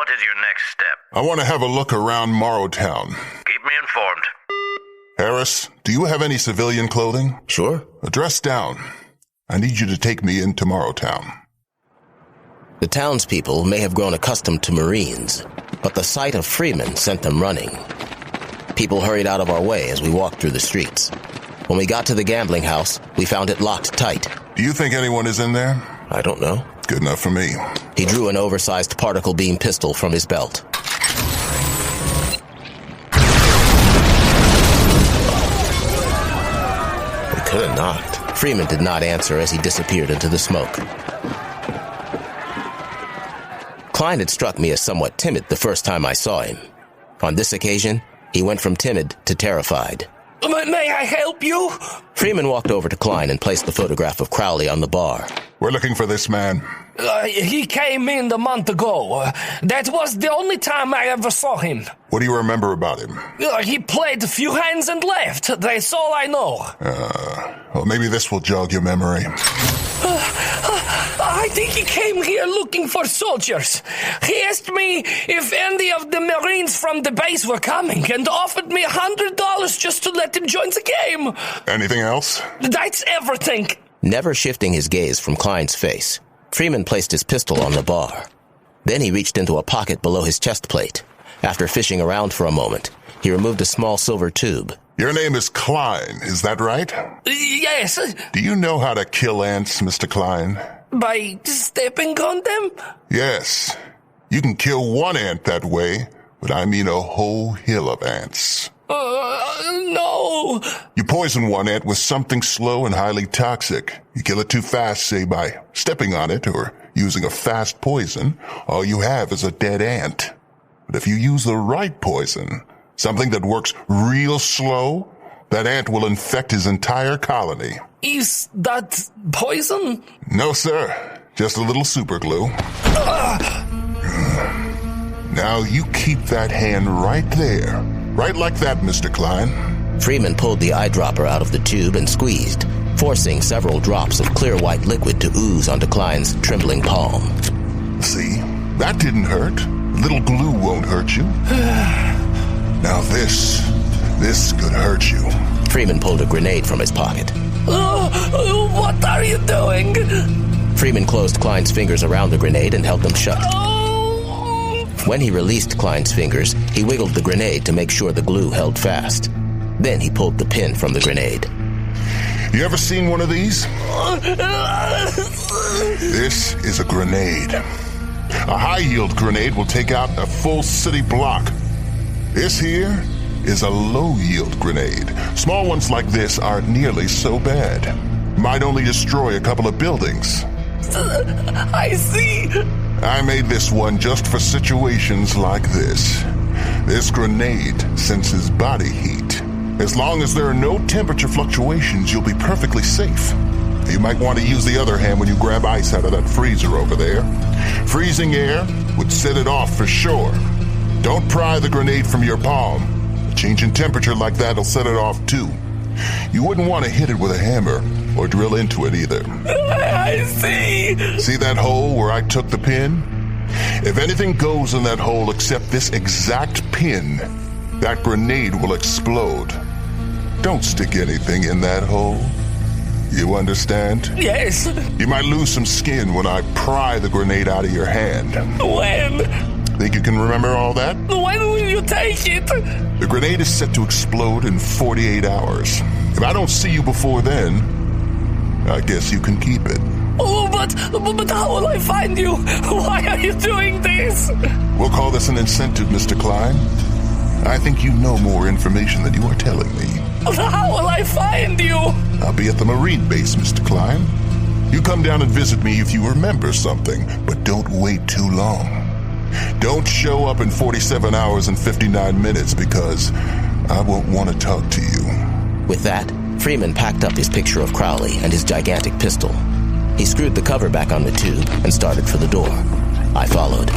What is your next step? I want to have a look around Morrowtown. Keep me informed. Harris, do you have any civilian clothing? Sure. Dress down. I need you to take me into Morrowtown. The townspeople may have grown accustomed to Marines, but the sight of Freeman sent them running. People hurried out of our way as we walked through the streets. When we got to the gambling house, we found it locked tight. Do you think anyone is in there? I don't know. Good enough for me. He drew an oversized particle beam pistol from his belt. We could have knocked. Freeman did not answer as he disappeared into the smoke. Klein had struck me as somewhat timid the first time I saw him. On this occasion, he went from timid to terrified. May I help you? Freeman walked over to Klein and placed the photograph of Crowley on the bar. We're looking for this man. He came in a month ago. That was the only time I ever saw him. What do you remember about him? He played a few hands and left. That's all I know. Well, maybe this will jog your memory. I think he came here looking for soldiers. He asked me if any of the Marines from the base were coming and offered me $100 just to let him join the game. Anything else? That's everything. Never shifting his gaze from Klein's face, Freeman placed his pistol on the bar. Then he reached into a pocket below his chest plate. After fishing around for a moment, he removed a small silver tube. Your name is Klein, is that right? Yes. Do you know how to kill ants, Mr. Klein? By stepping on them? Yes. You can kill one ant that way, but I mean a whole hill of ants. No. You poison one ant with something slow and highly toxic. You kill it too fast, say by stepping on it or using a fast poison, all you have is a dead ant. But if you use the right poison, something that works real slow, that ant will infect his entire colony. Is that poison? No, sir. Just a little super glue. Now you keep that hand right there. Right like that, Mr. Klein. Freeman pulled the eyedropper out of the tube and squeezed, forcing several drops of clear white liquid to ooze onto Klein's trembling palm. See? That didn't hurt. A little glue won't hurt you. Now this could hurt you. Freeman pulled a grenade from his pocket. What are you doing? Freeman closed Klein's fingers around the grenade and held them shut. When he released Klein's fingers, he wiggled the grenade to make sure the glue held fast. Then he pulled the pin from the grenade. You ever seen one of these? This is a grenade. A high-yield grenade will take out a full city block. This here is a low-yield grenade. Small ones like this aren't nearly so bad. Might only destroy a couple of buildings. I see. I made this one just for situations like this. This grenade senses body heat. As long as there are no temperature fluctuations, you'll be perfectly safe. You might want to use the other hand when you grab ice out of that freezer over there. Freezing air would set it off for sure. Don't pry the grenade from your palm. A change in temperature like that will set it off too. You wouldn't want to hit it with a hammer or drill into it either. I see. See that hole where I took the pin? If anything goes in that hole except this exact pin, that grenade will explode. Don't stick anything in that hole. You understand? Yes. You might lose some skin when I pry the grenade out of your hand. When? Think you can remember all that? When will you take it? The grenade is set to explode in 48 hours. If I don't see you before then, I guess you can keep it. Oh, but how will I find you? Why are you doing this? We'll call this an incentive, Mr. Klein. I think you know more information than you are telling me. How will I find you? I'll be at the Marine base, Mr. Klein. You come down and visit me if you remember something, but don't wait too long. Don't show up in 47 hours and 59 minutes because I won't want to talk to you. With that, Freeman packed up his picture of Crowley and his gigantic pistol. He screwed the cover back on the tube and started for the door. I followed.